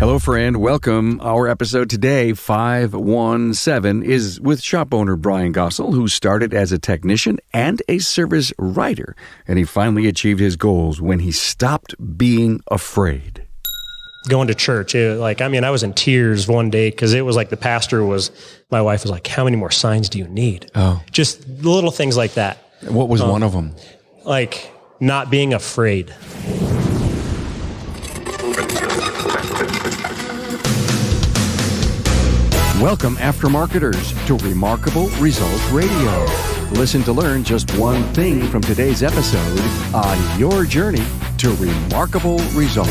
Hello, friend. Welcome. Our episode today, 517, is with shop owner Bryan Gossel, who started as a technician and a service writer, and he finally achieved his goals when he stopped being afraid. Going to church, I was in tears one day because it was like my wife was like, how many more signs do you need? Oh. Just little things like that. What was one of them? Like not being afraid. Welcome, aftermarketers, to Remarkable Results Radio. Listen to learn just one thing from today's episode on your journey to remarkable results.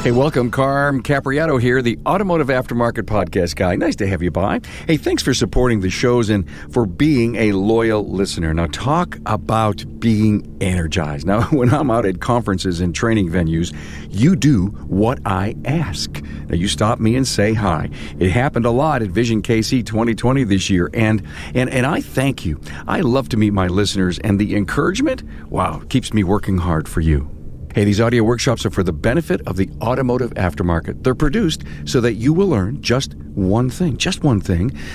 Hey, welcome. Carm Capriato here, the Automotive Aftermarket Podcast guy. Nice to have you by. Hey, thanks for supporting the shows and for being a loyal listener. Now, talk about being energized. Now, when I'm out at conferences and training venues, you do what I ask. Now, you stop me and say hi. It happened a lot at Vision KC 2020 this year, and I thank you. I love to meet my listeners, and the encouragement, wow, keeps me working hard for you. Hey, these audio workshops are for the benefit of the automotive aftermarket. They're produced so that you will learn just one thing.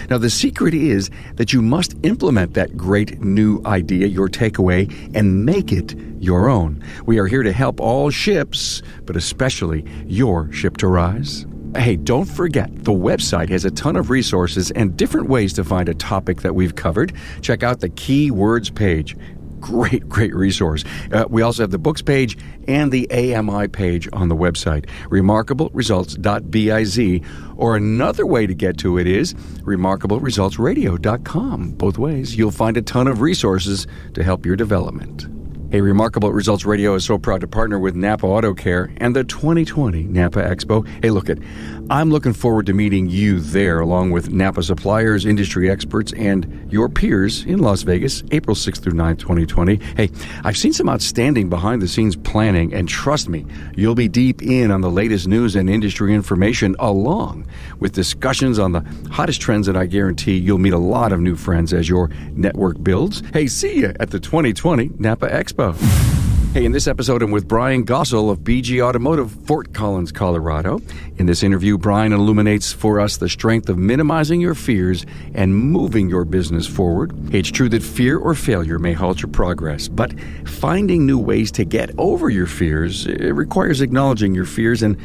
Now, the secret is that you must implement that great new idea, your takeaway, and make it your own. We are here to help all ships, but especially your ship to rise. Hey, don't forget, the website has a ton of resources and different ways to find a topic that we've covered. Check out the keywords page. Great resource. We also have the books page and the AMI page on the website, remarkableresults.biz, or another way to get to it is remarkableresultsradio.com. Both ways, you'll find a ton of resources to help your development. Hey, Remarkable Results Radio is so proud to partner with Napa Auto Care and the 2020 Napa Expo. Hey, I'm looking forward to meeting you there along with Napa suppliers, industry experts, and your peers in Las Vegas, April 6th through 9th, 2020. Hey, I've seen some outstanding behind-the-scenes planning, and trust me, you'll be deep in on the latest news and industry information along with discussions on the hottest trends, and I guarantee you'll meet a lot of new friends as your network builds. Hey, see you at the 2020 Napa Expo. Hey, in this episode, I'm with Bryan Gossel of BG Automotive, Fort Collins, Colorado. In this interview, Bryan illuminates for us the strength of minimizing your fears and moving your business forward. It's true that fear or failure may halt your progress, but finding new ways to get over your fears, it requires acknowledging your fears and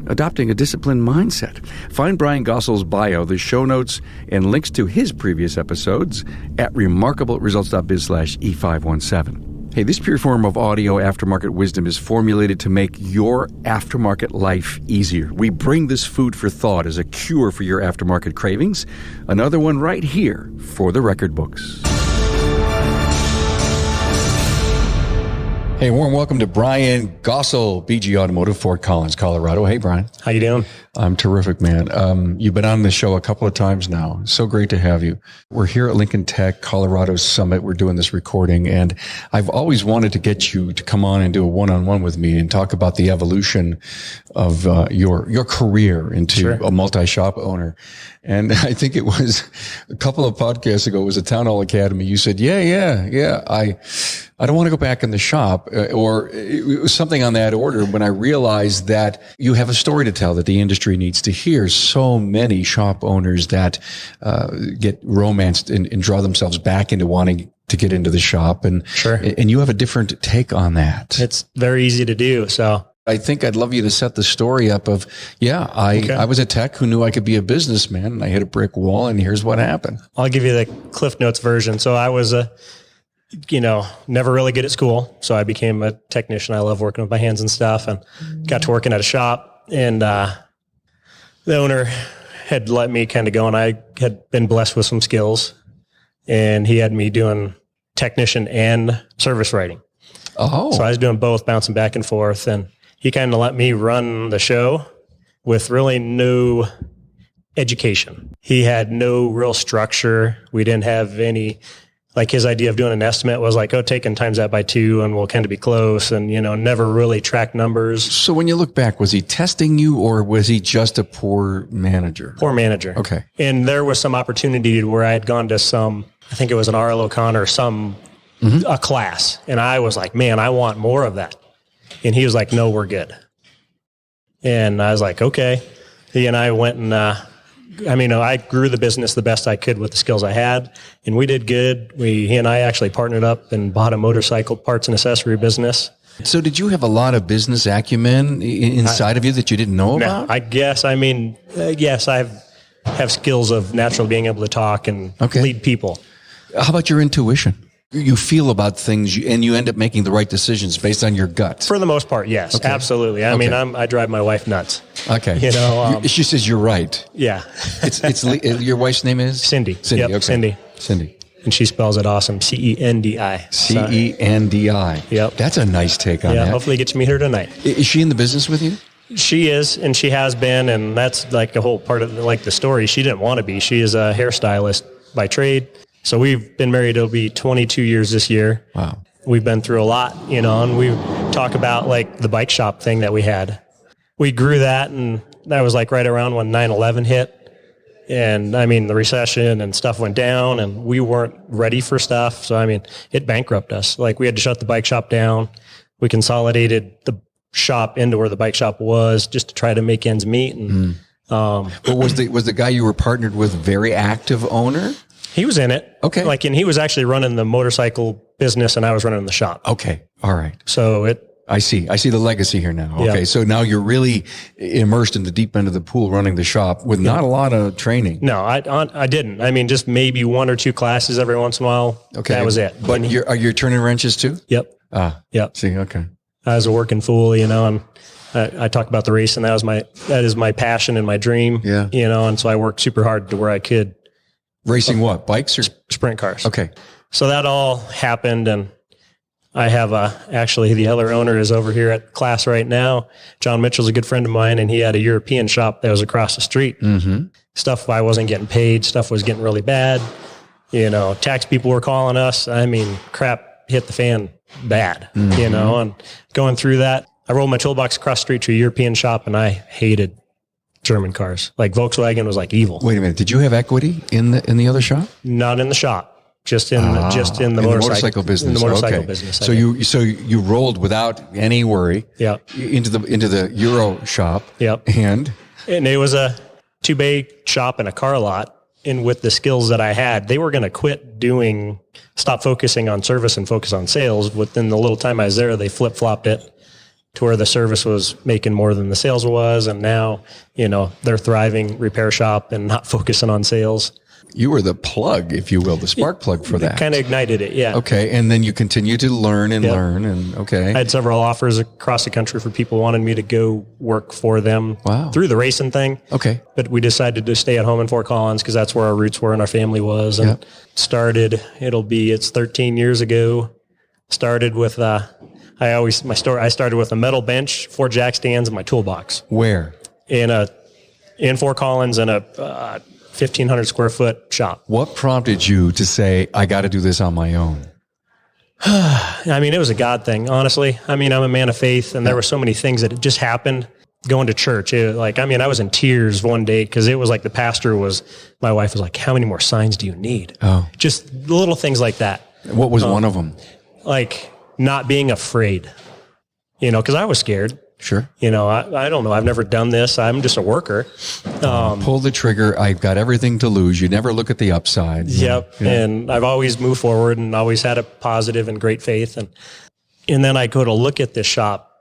adopting a disciplined mindset. Find Bryan Gossel's bio, the show notes, and links to his previous episodes at remarkableresults.biz/E517. Hey, this pure form of audio aftermarket wisdom is formulated to make your aftermarket life easier. We bring this food for thought as a cure for your aftermarket cravings. Another one right here for the record books. Hey, warm welcome to Bryan Gossel, BG Automotive, Fort Collins, Colorado. Hey, Bryan. How you doing? I'm terrific, man. You've been on the show a couple of times now. So great to have you. We're here at Lincoln Tech, Colorado Summit. We're doing this recording, and I've always wanted to get you to come on and do a one-on-one with me and talk about the evolution of your career into a multi-shop owner. And I think it was a couple of podcasts ago, it was a Town Hall Academy. You said, I don't want to go back in the shop, or it was something on that order when I realized that you have a story to tell that the industry needs to hear. So many shop owners that get romanced and draw themselves back into wanting to get into the shop. And you have a different take on that. It's very easy to do. So I think I'd love you to set the story up of, I was a tech who knew I could be a businessman, and I hit a brick wall, and here's what happened. I'll give you the Cliff Notes version. So I was never really good at school. So I became a technician. I love working with my hands and stuff, and got to working at a shop, and the owner had let me kind of go, and I had been blessed with some skills, and he had me doing technician and service writing. Oh, so I was doing both, bouncing back and forth, and he kind of let me run the show with really no education. He had no real structure. We didn't have any, like his idea of doing an estimate was like, take and times that by 2 and we'll kind of be close, and, never really track numbers. So when you look back, was he testing you, or was he just a poor manager? Poor manager. Okay. And there was some opportunity where I had gone to I think it was an R.L. O'Connor, some a class. And I was like, man, I want more of that. And he was like, no, we're good. And I was like, okay. He and I went and, I grew the business the best I could with the skills I had, and we did good. He and I actually partnered up and bought a motorcycle parts and accessory business. So did you have a lot of business acumen inside of you that you didn't know about? I guess. Yes, I have skills of naturally being able to talk and lead people. How about your intuition? You feel about things and you end up making the right decisions based on your gut. For the most part, yes, absolutely. I drive my wife nuts. Okay. She says you're right. Yeah. It's your wife's name is? Cindy. Cindy. Yep, okay. Cindy. And she spells it awesome. Cendi. Cendi. Yep. That's a nice take on that. Yeah, hopefully get to meet her tonight. Is she in the business with you? She is, and she has been, and that's like a whole part of the story. She didn't want to be. She is a hairstylist by trade. So we've been married, it'll be 22 years this year. Wow. We've been through a lot, and we talk about like the bike shop thing that we had. We grew that, and that was like right around when 9/11 hit. And the recession and stuff went down, and we weren't ready for stuff. So, it bankrupted us. Like, we had to shut the bike shop down. We consolidated the shop into where the bike shop was just to try to make ends meet. And, but was the guy you were partnered with very active owner? He was in it. Okay. And he was actually running the motorcycle business, and I was running the shop. Okay. All right. So I see the legacy here now. Okay. Yeah. So now you're really immersed in the deep end of the pool running the shop with not a lot of training. No, I didn't. Just maybe one or two classes every once in a while. Okay. That was it. But are you turning wrenches too? Yep. Yep. See, okay. I was a working fool, and I talk about the race, and that is my passion and my dream. Yeah. And so I worked super hard to where I could. Racing what? Bikes or sprint cars? Okay. So that all happened, and I have actually the other owner is over here at class right now. John Mitchell's a good friend of mine, and he had a European shop that was across the street. Mm-hmm. Stuff I wasn't getting paid. Stuff was getting really bad. Tax people were calling us. Crap hit the fan bad. Mm-hmm. And going through that, I rolled my toolbox across the street to a European shop, and I hated German cars. Like Volkswagen was like evil. Wait a minute. Did you have equity in the other shop? Not in the shop. Just in the motorcycle business. In the motorcycle business. So you rolled without any worry. Yeah. Into the Euro shop. Yep. And it was a 2-bay shop and a car lot. And with the skills that I had, they were going to stop focusing on service and focus on sales. Within the little time I was there, they flip-flopped it to where the service was making more than the sales was. And now, they're thriving repair shop and not focusing on sales. You were the plug, if you will, the spark plug for that. Kind of ignited it, yeah. Okay, and then you continue to learn and learn, and okay. I had several offers across the country for people wanting me to go work for them through the racing thing. Okay. But we decided to stay at home in Fort Collins because that's where our roots were and our family was. And it's 13 years ago. Started with, I started with a metal bench, 4 jack stands, and my toolbox. Where? In Fort Collins in a 1,500 square foot shop. What prompted you to say, I got to do this on my own? It was a God thing, honestly. I'm a man of faith, and there were so many things that just happened going to church. I was in tears one day because it was like my wife was like, how many more signs do you need? Oh. Just little things like that. What was one of them? Like not being afraid, because I was scared. Sure. I don't know. I've never done this. I'm just a worker. Pull the trigger. I've got everything to lose. You never look at the upside. Yep. Yeah. And I've always moved forward and always had a positive and great faith. And then I go to look at this shop,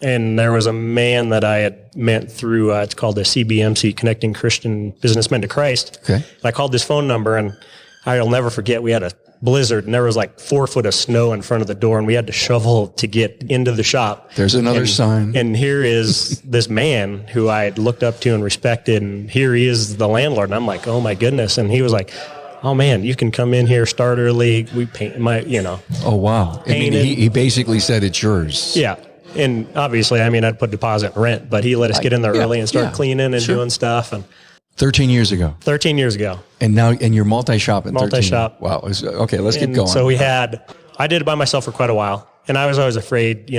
and there was a man that I had met through, it's called the CBMC, Connecting Christian Businessmen to Christ. Okay. And I called this phone number, and I'll never forget, we had a blizzard, and there was like 4 foot of snow in front of the door, and we had to shovel to get into the shop. There's another sign. And here is this man who I had looked up to and respected, and here he is, the landlord. And I'm like, oh my goodness. And he was like, oh man, you can come in here, start early. We paint Oh wow. He basically said it's yours. Yeah. And obviously, I'd put deposit and rent, but he let us get in there early and start cleaning and doing stuff. And 13 years ago. And now, and you're multi-shop at 13. Multi-shop. Wow. Okay, let's keep going. So I did it by myself for quite a while. And I was always afraid,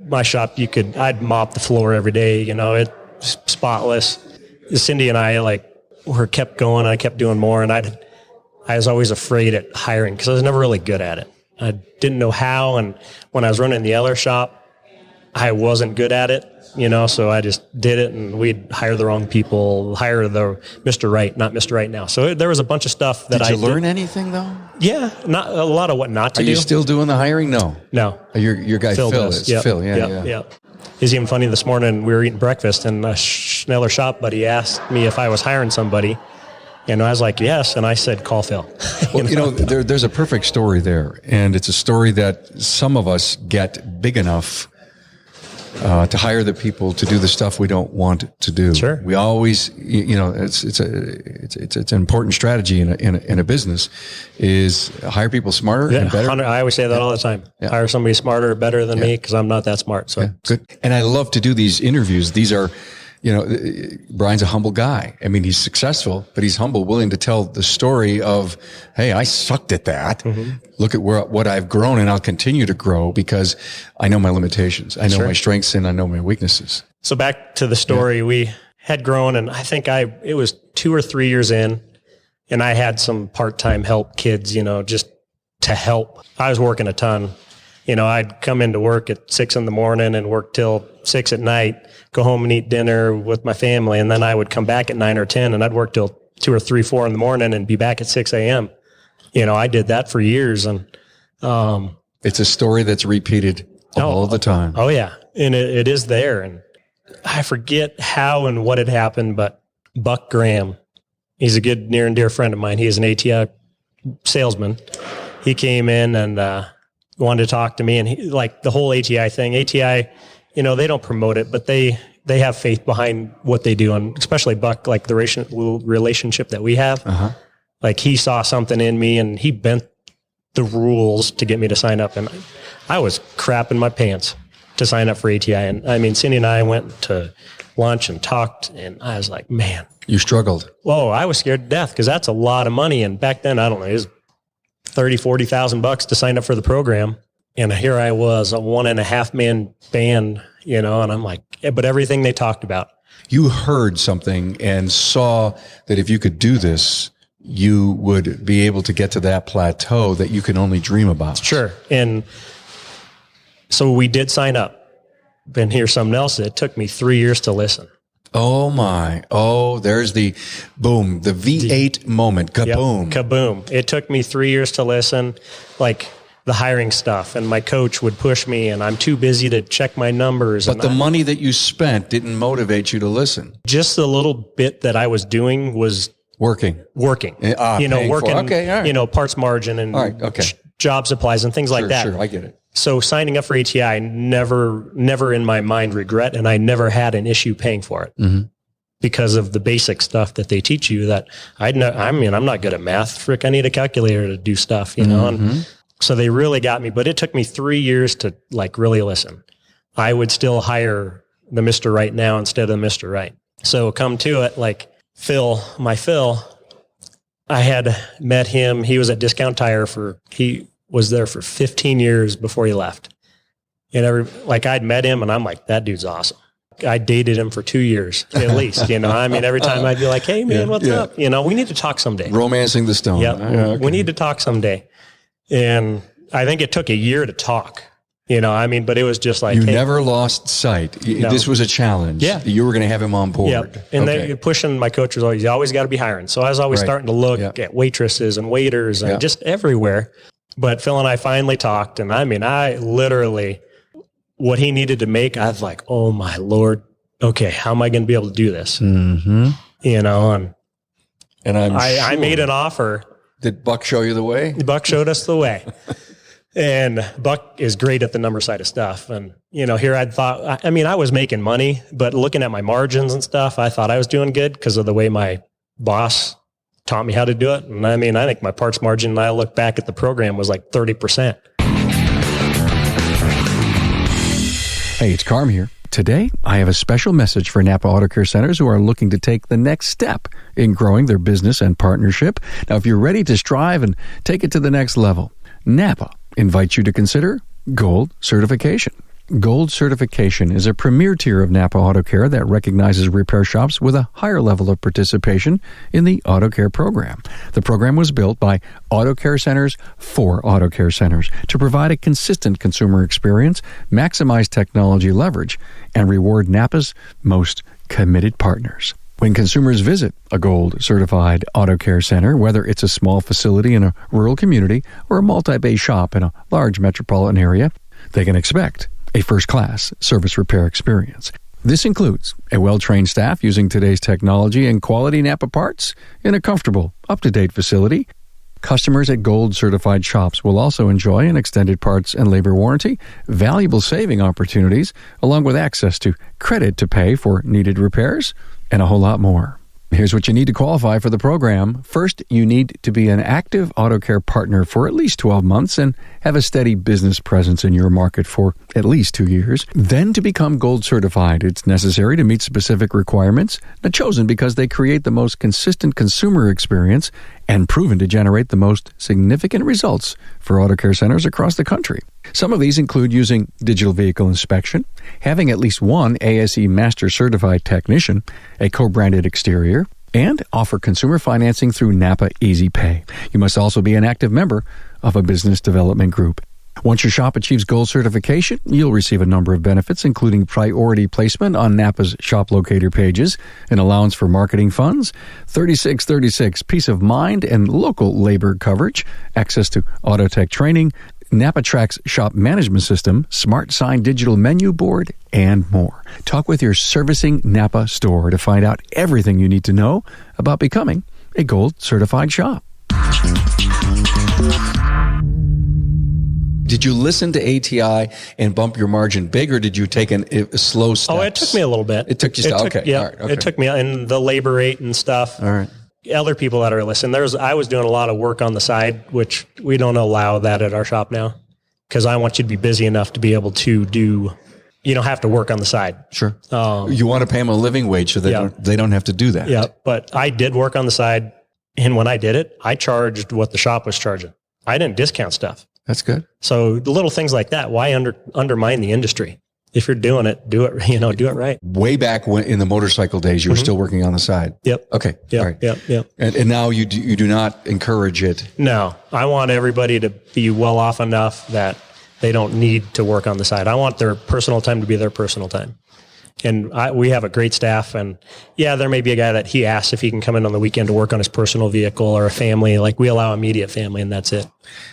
my shop, I'd mop the floor every day, it's spotless. Cindy and I kept going. I kept doing more. And I was always afraid at hiring because I was never really good at it. I didn't know how. And when I was running the Eller shop, I wasn't good at it, so I just did it, and we'd hire the wrong people, hire the Mr. Right, not Mr. Right now. So there was a bunch of stuff that Did you learn anything, though? Yeah, not a lot of what not to do. Are you still doing the hiring? No. Your guy Phil is. Yep. Phil, yeah. It's even funny, this morning we were eating breakfast, and a Schneller shop buddy asked me if I was hiring somebody. And I was like, yes. And I said, call Phil. Well, there's a perfect story there. And it's a story that some of us get big enough to hire the people to do the stuff we don't want to do. Sure. We always, it's an important strategy in a business is hire people smarter and better. I always say that all the time. Yeah. Hire somebody smarter, better than me, because I'm not that smart. So good. And I love to do these interviews. These are, Bryan's a humble guy. I mean, he's successful, but he's humble, willing to tell the story of, hey, I sucked at that. Mm-hmm. Look at what I've grown, and I'll continue to grow because I know my limitations. I know my strengths and I know my weaknesses. So back to the story, we had grown, and I think it was 2 or 3 years in, and I had some part-time help kids, just to help. I was working a ton. I'd come into work at 6 a.m. and work till 6 p.m, go home and eat dinner with my family. And then I would come back at 9 or 10, and I'd work till 2 or 3, 4 a.m. and be back at 6 a.m. I did that for years. And, it's a story that's repeated all the time. Oh yeah. And it is there. And I forget how and what had happened, but Buck Graham, he's a good near and dear friend of mine. He is an ATI salesman. He came in and, wanted to talk to me, and he, like the whole ATI thing, ATI, they don't promote it, but they have faith behind what they do. And especially Buck, like the relationship that we have, like he saw something in me and he bent the rules to get me to sign up. And I was crapping my pants to sign up for ATI. And I mean, Cindy and I went to lunch and talked, and I was like, man. You struggled. Whoa, I was scared to death because that's a lot of money. And back then, I don't know, it was $30,000-$40,000 to sign up for the program. And here I was, a 1.5 man band, and I'm like, but everything they talked about. You heard something and saw that if you could do this, you would be able to get to that plateau that you can only dream about. Sure. And so we did sign up. And here's something else. It took me 3 years to listen. Oh my. Oh, there's the boom, the V8 moment. Kaboom. Yep, kaboom. It took me 3 years to listen, like the hiring stuff, and my coach would push me, and I'm too busy to check my numbers. But the money that you spent didn't motivate you to listen. Just the little bit that I was doing was working, working, okay, all right. Parts margin and job supplies and things like that. Sure, I get it. So signing up for ATI, I never in my mind regret, and I never had an issue paying for it because of the basic stuff that they teach you that I'm not good at math. Frick, I need a calculator to do stuff, and so they really got me, but it took me 3 years to like really listen. I would still hire the Mr. Right now instead of the Mr. Right. So come to it, like Phil, I had met him. He was at Discount Tire he was there for 15 years before he left. And I'd met him and I'm like, that dude's awesome. I dated him for 2 years at least, every time I'd be like, hey man, what's up? We need to talk someday. Romancing the stone. Yep. Okay. We need to talk someday. And I think it took a year to talk, but it was just like, you never lost sight. No. This was a challenge. Yeah. You were going to have him on board. Yep. And they pushing my coach was you always got to be hiring. So I was always starting to look at waitresses and waiters and just everywhere. But Phil and I finally talked, and I literally, what he needed to make, I was like, oh my Lord, okay, how am I going to be able to do this? Mm-hmm. And I made an offer. Did Buck show you the way? Buck showed us the way. And Buck is great at the number side of stuff. And, here I'd thought, I was making money, but looking at my margins and stuff, I thought I was doing good because of the way my boss taught me how to do it. And I think my parts margin, and I look back at the program, was like 30%. Hey, it's Carm here. Today, I have a special message for Napa Auto Care Centers who are looking to take the next step in growing their business and partnership. Now, if you're ready to strive and take it to the next level, Napa invites you to consider Gold certification. Gold certification is a premier tier of Napa Auto Care that recognizes repair shops with a higher level of participation in the Auto Care program. The program was built by Auto Care Centers for Auto Care Centers to provide a consistent consumer experience, maximize technology leverage, and reward Napa's most committed partners. When consumers visit a Gold certified Auto Care Center, whether it's a small facility in a rural community or a multi-bay shop in a large metropolitan area, they can expect a first-class service repair experience. This includes a well-trained staff using today's technology and quality Napa parts in a comfortable, up-to-date facility. Customers at Gold-certified shops will also enjoy an extended parts and labor warranty, valuable saving opportunities, along with access to credit to pay for needed repairs, and a whole lot more. Here's what you need to qualify for the program. First, you need to be an active Auto Care partner for at least 12 months and have a steady business presence in your market for at least 2 years. Then, to become Gold certified, it's necessary to meet specific requirements, chosen because they create the most consistent consumer experience and proven to generate the most significant results for Auto Care centers across the country. Some of these include using digital vehicle inspection, having at least one ASE Master Certified technician, a co-branded exterior, and offer consumer financing through Napa Easy Pay. You must also be an active member of a business development group. Once your shop achieves Gold certification, you'll receive a number of benefits, including priority placement on Napa's shop locator pages, an allowance for marketing funds, 3636 peace of mind and local labor coverage, access to auto tech training, Napa Track's shop management system, smart sign digital menu board, and more. Talk with your servicing Napa store to find out everything you need to know about becoming a Gold certified shop. Did you listen to ATI and bump your margin big, or did you take a slow step? Oh, it took me a little bit. It took you okay. Yeah, all right, okay. It took me, and the labor rate and stuff. All right. Other people that are listening, I was doing a lot of work on the side, which we don't allow that at our shop now, because I want you to be busy enough to be able to do. You don't have to work on the side. Sure. You want to pay them a living wage so they don't have to do that. Yeah, but I did work on the side, and when I did it, I charged what the shop was charging. I didn't discount stuff. That's good. So the little things like that, why undermine the industry? If you're doing it, do it, do it right. Way back when in the motorcycle days, you were still working on the side. Yep. Okay. Yep. All right. Yep. And now you do not encourage it. No, I want everybody to be well off enough that they don't need to work on the side. I want their personal time to be their personal time. And we have a great staff, and there may be a guy that he asks if he can come in on the weekend to work on his personal vehicle, or a family. Like, we allow immediate family, and that's it.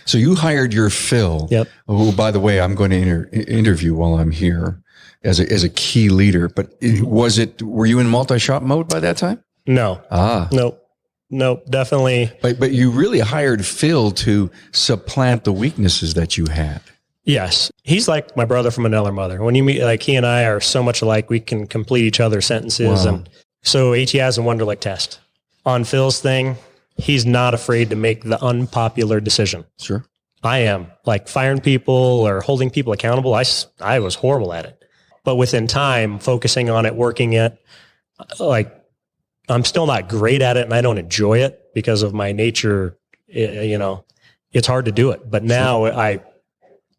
So you hired your Phil, who, by the way, I'm going to interview while I'm here as a key leader. But were you in multi-shop mode by that time? No. Nope, definitely. But you really hired Phil to supplant the weaknesses that you had. Yes. He's like my brother from another mother. When you meet, like, he and I are so much alike, we can complete each other's sentences. Wow. And so ATI has a Wonderlic test. On Phil's thing, he's not afraid to make the unpopular decision. Sure. I am. Like, firing people or holding people accountable, I was horrible at it. But within time, focusing on it, working it, like, I'm still not great at it, and I don't enjoy it because of my nature. It's hard to do it. But now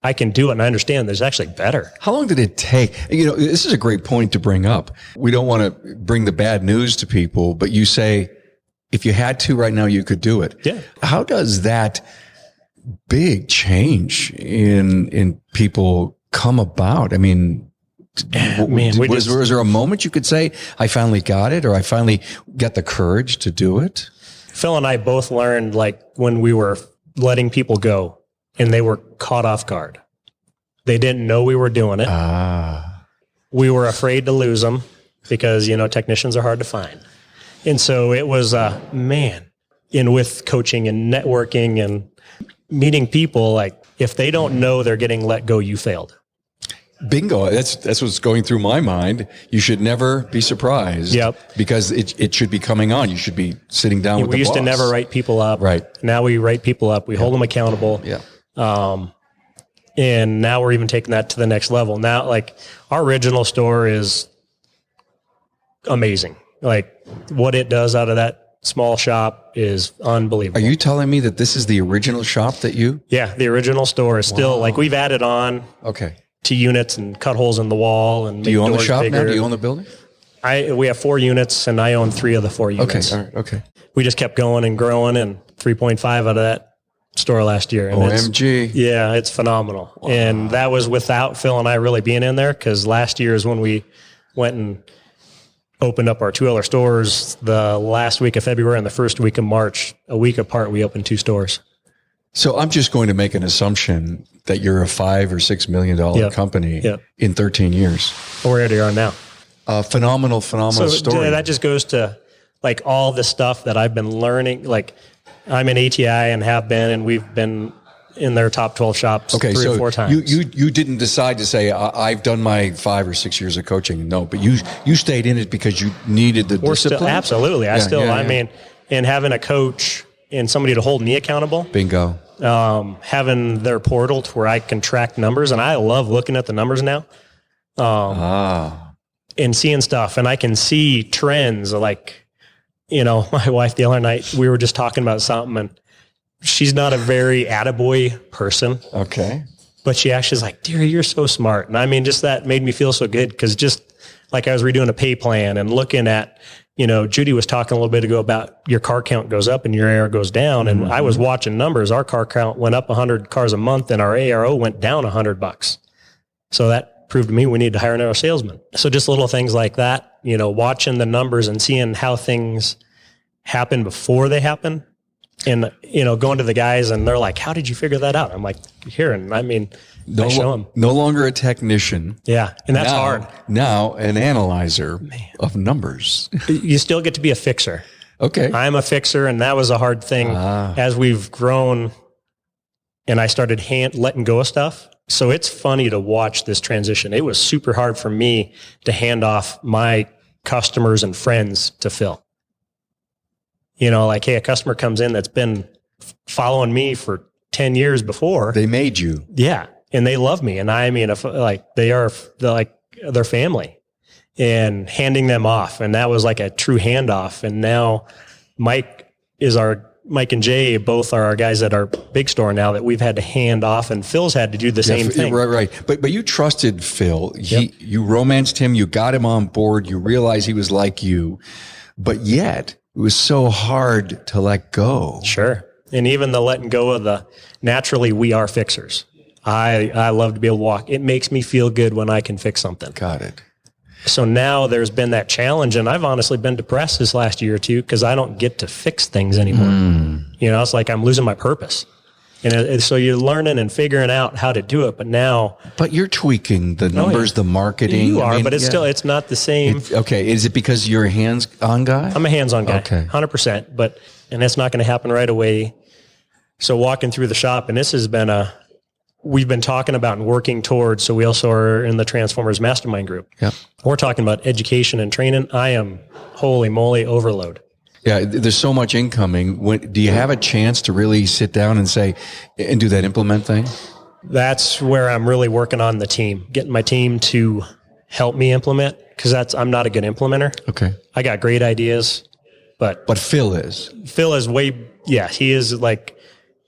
I can do it, and I understand there's actually better. How long did it take? This is a great point to bring up. We don't want to bring the bad news to people, but you say, if you had to right now, you could do it. Yeah. How does that big change in people come about? I mean, was there a moment you could say, I finally got it, or I finally got the courage to do it? Phil and I both learned, like, when we were letting people go and they were caught off guard. They didn't know we were doing it. We were afraid to lose them because, technicians are hard to find. And so it was, and with coaching and networking and meeting people, like, if they don't know they're getting let go, you failed. Bingo. That's what's going through my mind. You should never be surprised. Yep. Because it should be coming on. You should be sitting down with the boss. We used to never write people up. Right. Now we write people up. We hold them accountable. Yeah. And now we're even taking that to the next level. Now, like, our original store is amazing. Like, what it does out of that small shop is unbelievable. Are you telling me that this is the original shop that you? Yeah. The original store is still, like, we've added on. Okay. to units and cut holes in the wall. And do you own the shop now? Do you own the building? We have 4 units, and I own 3 of the 4 units. Okay, all right, okay. We just kept going and growing, and 3.5 out of that store last year. And OMG. It's phenomenal. Wow. And that was without Phil and I really being in there, because last year is when we went and opened up our 2 other stores. The last week of February and the first week of March, a week apart, we opened 2 stores. So I'm just going to make an assumption that you're a $5 or $6 million company in 13 years. Where they are now. Phenomenal story. That just goes to like all the stuff that I've been learning. Like I'm in ATI and have been, and we've been in their top 12 shops 3 or 4 times. You didn't decide to say, I've done my 5 or 6 years of coaching. No, but you stayed in it because you needed the discipline. Absolutely. I mean, and having a coach and somebody to hold me accountable. Bingo. Having their portal to where I can track numbers, and I love looking at the numbers now. And seeing stuff, and I can see trends. Like, my wife the other night, we were just talking about something, and she's not a very attaboy person. Okay. But she actually is like, dear, you're so smart. And I mean, just that made me feel so good, because just like I was redoing a pay plan and looking at, Judy was talking a little bit ago about your car count goes up and your AR goes down. And I was watching numbers. Our car count went up 100 cars a month, and our ARO went down $100. So that proved to me we need to hire another salesman. So just little things like that, watching the numbers and seeing how things happen before they happen. And, going to the guys, and they're like, how did you figure that out? I'm like, here. And I mean, I show them. No longer a technician. Yeah. And that's hard. Now an analyzer of numbers. You still get to be a fixer. Okay. I'm a fixer, and that was a hard thing as we've grown, and I started letting go of stuff. So it's funny to watch this transition. It was super hard for me to hand off my customers and friends to Phil. Like, hey, a customer comes in that's been following me for 10 years before. They made you. Yeah. And they love me. And I mean, they're like their family, and handing them off. And that was like a true handoff. And now Mike and Jay both are our guys at our big store now that we've had to hand off, and Phil's had to do the same thing. Right. But you trusted Phil. You romanced him. You got him on board. You realized he was like you, but yet it was so hard to let go. Sure. And even the letting go of naturally we are fixers. I love to be able to walk. It makes me feel good when I can fix something. Got it. So now there's been that challenge, and I've honestly been depressed this last year or two because I don't get to fix things anymore. It's like I'm losing my purpose. And so you're learning and figuring out how to do it. But you're tweaking the numbers, the marketing. You are, but it's not the same. Okay. Is it because you're a hands-on guy? I'm a hands-on guy. Okay. 100%. And that's not going to happen right away. So walking through the shop, and this has been we've been talking about and working towards. So we also are in the Transformers Mastermind group. Yep. We're talking about education and training. I am holy moly overload. Yeah, there's so much incoming. Do you have a chance to really sit down and do that implement thing? That's where I'm really working on the team, getting my team to help me implement, because I'm not a good implementer. Okay. I got great ideas, but Phil is. Phil is he is like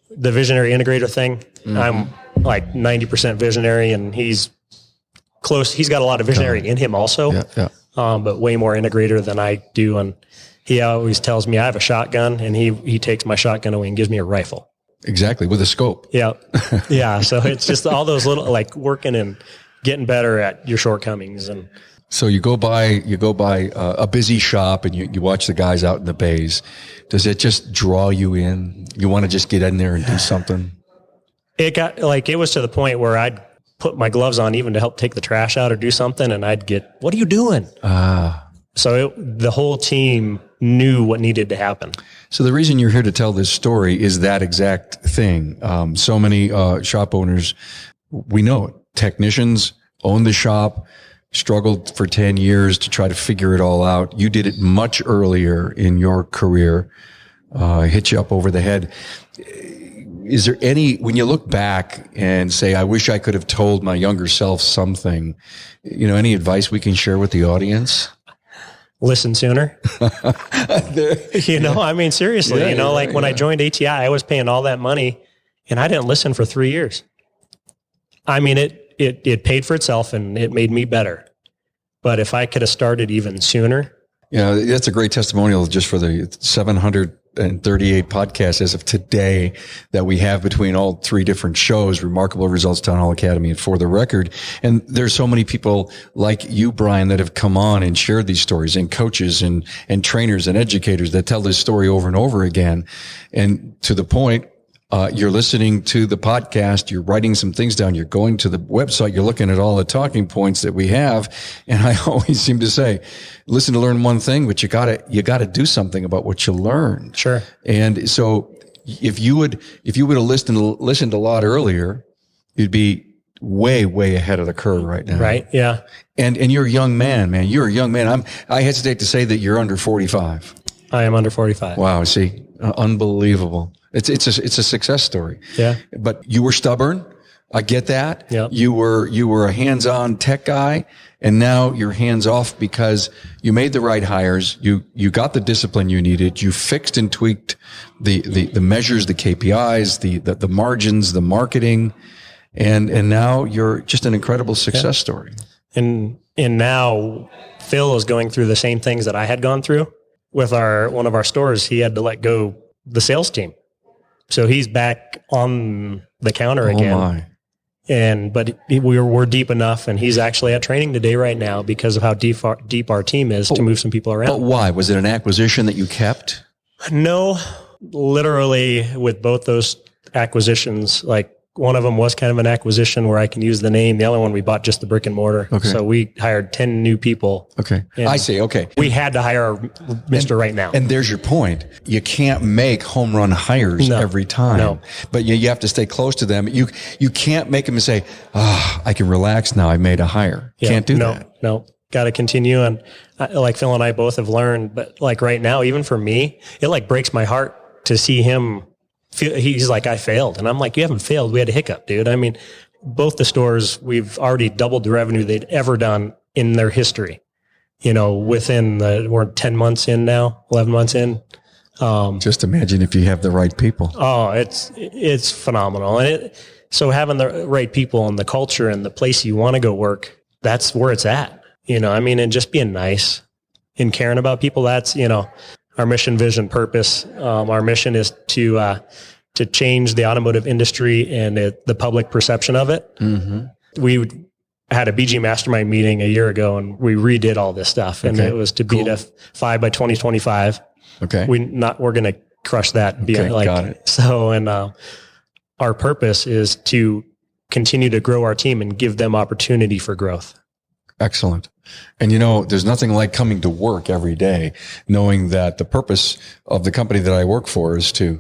the visionary integrator thing. I'm like 90% visionary, and he's close. He's got a lot of visionary in him also, but way more integrator than I do. And he always tells me I have a shotgun, and he takes my shotgun away and gives me a rifle. Exactly, with a scope. Yeah. Yeah. So it's just all those little, like, working and getting better at your shortcomings. And so you go by a busy shop, and you watch the guys out in the bays. Does it just draw you in? You want to just get in there and do something? It was to the point where I'd put my gloves on even to help take the trash out or do something, and I'd get, what are you doing? So the whole team knew what needed to happen. So the reason you're here to tell this story is that exact thing. So many shop owners, we know it. Technicians own the shop, struggled for 10 years to try to figure it all out. You did it much earlier in your career, hit you up over the head. Is there when you look back and say, I wish I could have told my younger self something, any advice we can share with the audience? Listen sooner. I mean, seriously, when I joined ATI, I was paying all that money, and I didn't listen for 3 years. I mean, it paid for itself and it made me better. But if I could have started even sooner. That's a great testimonial just for the 738 podcasts as of today that we have between all three different shows, Remarkable Results, Town Hall Academy, and For the Record. And there's so many people like you, Bryan, that have come on and shared these stories, and coaches and trainers and educators that tell this story over and over again. And to the point, you're listening to the podcast, you're writing some things down, you're going to the website, you're looking at all the talking points that we have. And I always seem to say, listen to learn one thing, but you gotta do something about what you learn. Sure. And so if you would have listened a lot earlier, you'd be way, way ahead of the curve right now. Right. Yeah. And you're a young man, man. You're a young man. I hesitate to say that you're under 45. I am under 45. Wow. See, unbelievable. It's a success story. Yeah. But you were stubborn. I get that. Yep. You were a hands-on tech guy, and now you're hands-off because you made the right hires. You got the discipline you needed. You fixed and tweaked the measures, the KPIs, the margins, the marketing, and now you're just an incredible success story. And now Phil is going through the same things that I had gone through with one of our stores. He had to let go the sales team. So he's back on the counter again. Oh my. But we're deep enough, and he's actually at training today right now because of how deep our team is to move some people around. But why? Was it an acquisition that you kept? No, literally with both those acquisitions, like one of them was kind of an acquisition where I can use the name. The other one, we bought just the brick and mortar. Okay. So we hired 10 new people. Okay. I see. Okay. We had to hire Mr. Right Now. And there's your point. You can't make home run hires every time. No. But you have to stay close to them. You can't make them and say, I can relax now. I made a hire. Yeah. Can't do that. No. Got to continue. And like Phil and I both have learned, but like right now, even for me, it like breaks my heart to see him. He's like, I failed. And I'm like, you haven't failed. We had a hiccup, dude. I mean, both the stores, we've already doubled the revenue they'd ever done in their history. We're 10 months in now, 11 months in. Just imagine if you have the right people. Oh, it's phenomenal. And so having the right people and the culture and the place you want to go work, that's where it's at. And just being nice and caring about people, that's, our mission, vision, purpose. Our mission is to change the automotive industry and the public perception of it. Mm-hmm. We had a BG mastermind meeting a year ago, and we redid all this stuff. And it was to beat a 5 by 2025. Okay. We're going to crush that. Got it. So, and our purpose is to continue to grow our team and give them opportunity for growth. Excellent. And there's nothing like coming to work every day, knowing that the purpose of the company that I work for is to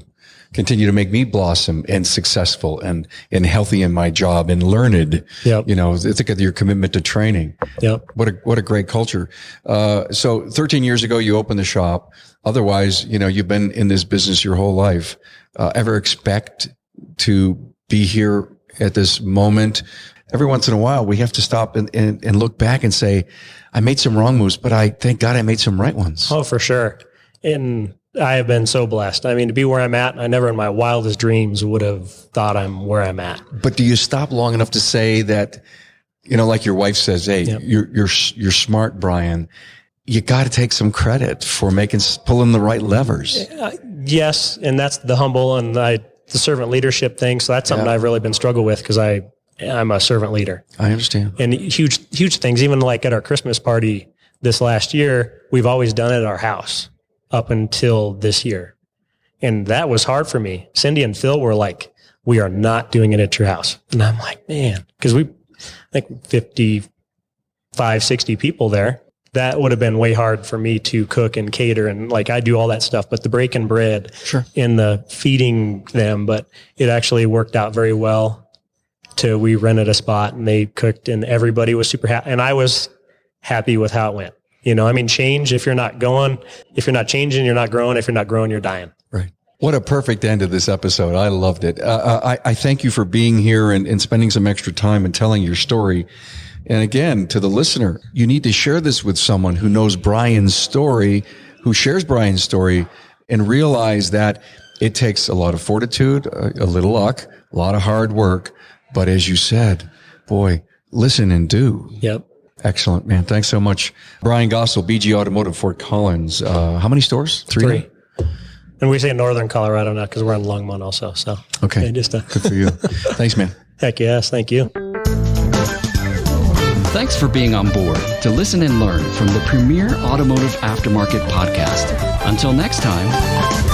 continue to make me blossom and successful and healthy in my job and learned. Yep. Think of your commitment to training. Yep. What a great culture. So 13 years ago, you opened the shop. Otherwise, you've been in this business your whole life. Ever expect to be here at this moment? Every once in a while, we have to stop and look back and say, I made some wrong moves, but thank God I made some right ones. Oh, for sure. And I have been so blessed. I mean, to be where I'm at, I never in my wildest dreams would have thought I'm where I'm at. But do you stop long enough to say that, like your wife says, hey, yep. you're smart, Bryan. You got to take some credit for pulling the right levers. Yes. And that's the humble and the servant leadership thing. So that's something I've really been struggling with because I'm a servant leader. I understand. And huge things, even like at our Christmas party this last year, we've always done it at our house up until this year. And that was hard for me. Cindy and Phil were like, we are not doing it at your house. And I'm like, man, because I think 55, 60 people there. That would have been way hard for me to cook and cater. And like, I do all that stuff, but the breaking bread and the feeding them, but it actually worked out very well. We rented a spot and they cooked and everybody was super happy. And I was happy with how it went. Change, if you're not changing, you're not growing. If you're not growing, you're dying. Right. What a perfect end to this episode. I loved it. I thank you for being here and spending some extra time and telling your story. And again, to the listener, you need to share this with someone who knows Bryan's story, who shares Bryan's story, and realize that it takes a lot of fortitude, a little luck, a lot of hard work. But as you said, boy, listen and do. Yep. Excellent, man. Thanks so much. Bryan Gossel, BG Automotive, Fort Collins. How many stores? Three. And we say northern Colorado now because we're in Longmont also. So okay, just good for you. Thanks, man. Heck yes, thank you. Thanks for being on board to listen and learn from the premier automotive aftermarket podcast. Until next time.